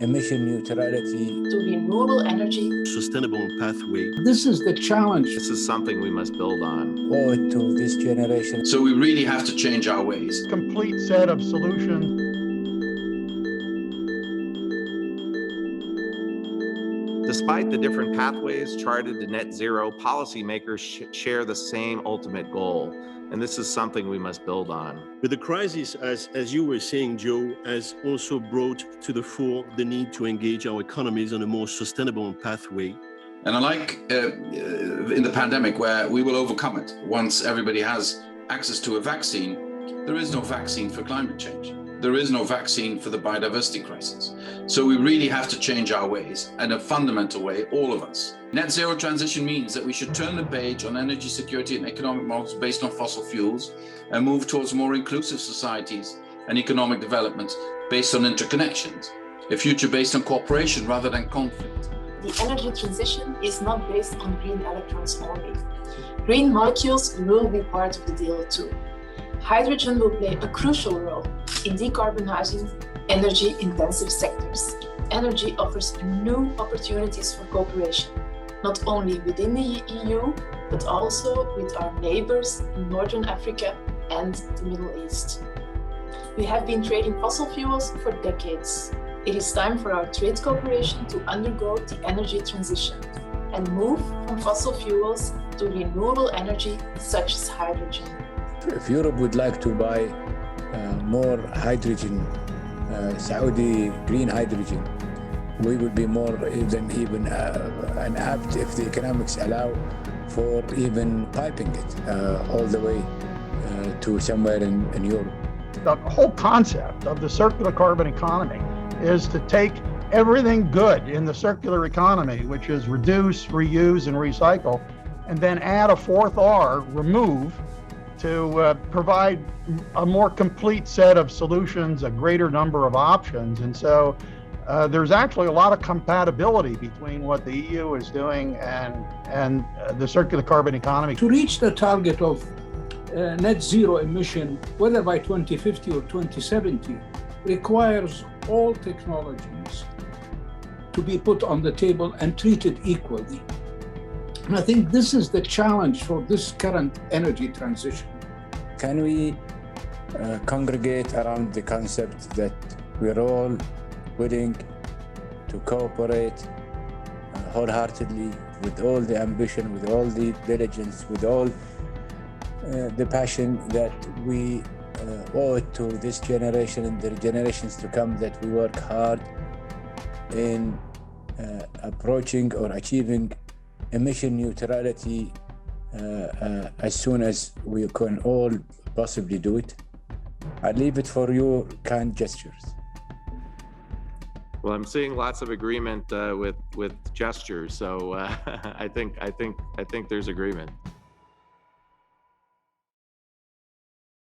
emission neutrality to renewable energy, sustainable pathway. This is the challenge. This is something we must build on. owed to this generation. So we really have to change our ways. Complete set of solutions. Despite the different pathways charted to net zero, policymakers share the same ultimate goal, and this is something we must build on. But the crisis, as you were saying, Joe, has also brought to the fore the need to engage our economies on a more sustainable pathway. And I like in the pandemic where we will overcome it. Once everybody has access to a vaccine, there is no vaccine for climate change. There is no vaccine for the biodiversity crisis. So we really have to change our ways, in a fundamental way, all of us. Net zero transition means that we should turn the page on energy security and economic models based on fossil fuels and move towards more inclusive societies and economic development based on interconnections, a future based on cooperation rather than conflict. the energy transition is not based on green electrons only. Green molecules will be part of the deal too. Hydrogen will play a crucial role in decarbonizing energy-intensive sectors. Energy offers new opportunities for cooperation, not only within the EU, but also with our neighbors in Northern Africa and the Middle East. We have been trading fossil fuels for decades. It is time for our trade cooperation to undergo the energy transition and move from fossil fuels to renewable energy such as hydrogen. If Europe would like to buy more hydrogen, Saudi green hydrogen, we would be more than even an apt, if the economics allow, for even piping it all the way to somewhere in Europe. The whole concept of the circular carbon economy is to take everything good in the circular economy, which is reduce, reuse, and recycle, and then add a fourth R, remove, to provide a more complete set of solutions, a greater number of options. And so there's actually a lot of compatibility between what the EU is doing and the circular carbon economy. To reach the target of net zero emission, whether by 2050 or 2070, requires all technologies to be put on the table and treated equally. And I think this is the challenge for this current energy transition. Can we congregate around the concept that we're all willing to cooperate wholeheartedly, with all the ambition, with all the diligence, with all the passion that we owe to this generation and the generations to come, that we work hard in approaching or achieving emission neutrality as soon as we can all possibly do it. I leave it for your kind gestures. Well, I'm seeing lots of agreement with gestures, so I think there's agreement.